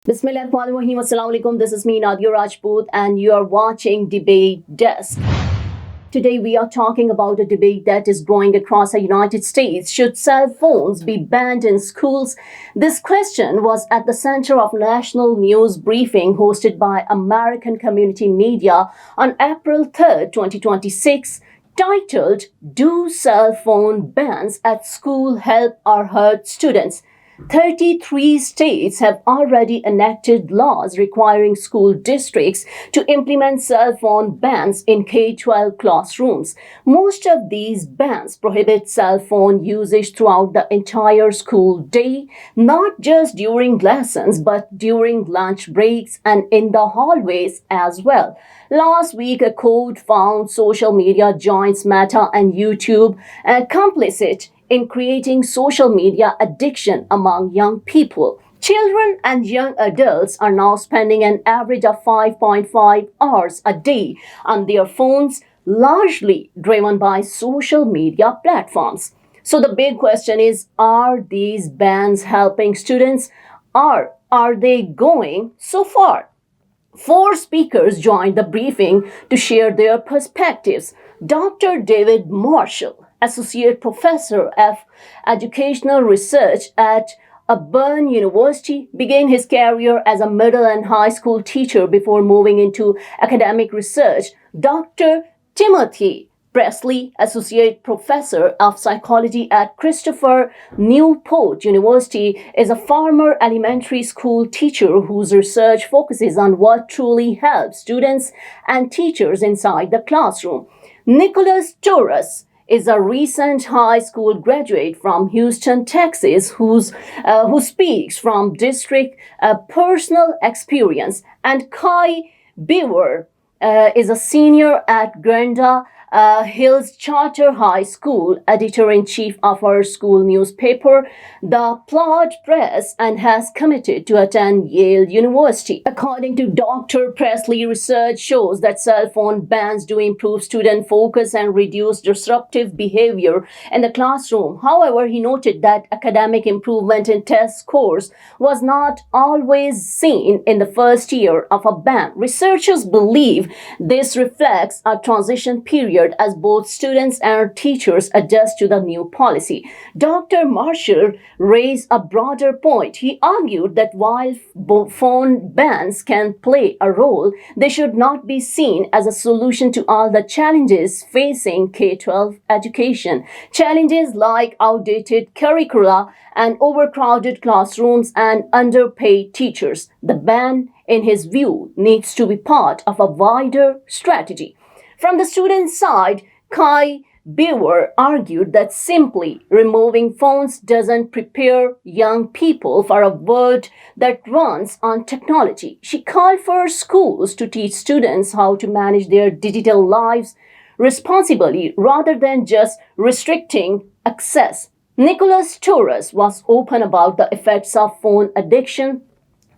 Bismillahirrahmanirrahim. Assalamu alaikum. This is me, Nadia Rajput, and you are watching Debate Desk. Today, we are talking about a debate that is growing across the United States. Should cell phones be banned in schools? This question was at the center of national news briefing hosted by American Community Media on April 3rd, 2026, titled, Do Cell Phone Bans at School Help or Hurt Students? 33 states have already enacted laws requiring school districts to implement cell phone bans in K-12 classrooms. Most of these bans prohibit cell phone usage throughout the entire school day, not just during lessons, but during lunch breaks and in the hallways as well. Last week, a court found social media giants Meta and YouTube complicit in creating social media addiction among young people. Children and young adults are now spending an average of 5.5 hours a day on their phones, largely driven by social media platforms. So the big question is, are these bans helping students, or are they going so far? Four speakers joined the briefing to share their perspectives. Dr. David Marshall, Associate Professor of Educational Research at Auburn University, began his career as a middle and high school teacher before moving into academic research. Dr. Timothy Presley, Associate Professor of Psychology at Christopher Newport University, is a former elementary school teacher whose research focuses on what truly helps students and teachers inside the classroom. Nicholas Torres is a recent high school graduate from Houston, Texas, who speaks from district personal experience. And Kai Beaver is a senior at Glenda Hills Charter High School, editor-in-chief of our school newspaper, The Plot Press, and has committed to attend Yale University. According to Dr. Presley, research shows that cell phone bans do improve student focus and reduce disruptive behavior in the classroom. However, he noted that academic improvement in test scores was not always seen in the first year of a ban. Researchers believe this reflects a transition period as both students and teachers adjust to the new policy. Dr. Marshall raised a broader point. He argued that while phone bans can play a role, they should not be seen as a solution to all the challenges facing K-12 education. Challenges like outdated curricula and overcrowded classrooms and underpaid teachers. The ban, in his view, needs to be part of a wider strategy. From the student side, Kai Beaver argued that simply removing phones doesn't prepare young people for a world that runs on technology. She called for schools to teach students how to manage their digital lives responsibly rather than just restricting access. Nicholas Torres was open about the effects of phone addiction,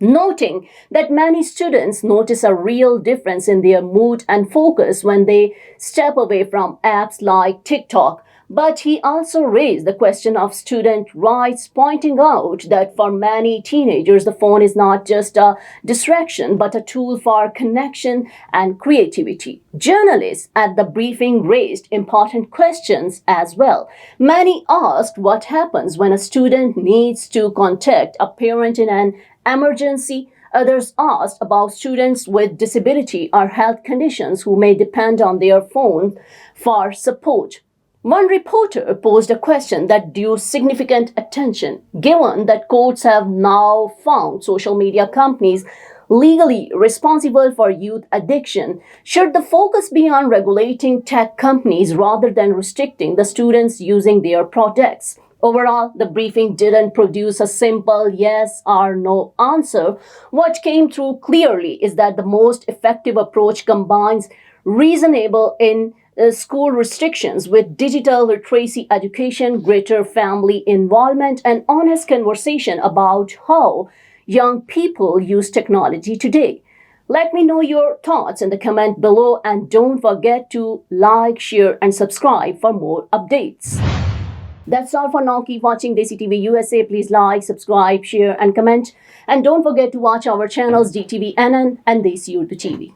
noting that many students notice a real difference in their mood and focus when they step away from apps like TikTok. But he also raised the question of student rights, pointing out that for many teenagers, the phone is not just a distraction, but a tool for connection and creativity. Journalists at the briefing raised important questions as well. Many asked what happens when a student needs to contact a parent in an emergency. Others asked about students with disability or health conditions who may depend on their phone for support. One reporter posed a question that drew significant attention, given that courts have now found social media companies legally responsible for youth addiction. Should the focus be on regulating tech companies rather than restricting the students using their products? Overall, the briefing didn't produce a simple yes or no answer. What came through clearly is that the most effective approach combines reasonable in school restrictions with digital literacy education, greater family involvement, and honest conversation about how young people use technology today. Let me know your thoughts in the comment below, and don't forget to like, share, and subscribe for more updates. That's all for now. Keep watching DESI TV USA. Please like, subscribe, share, and comment. And don't forget to watch our channels DTV NN and DESI TV.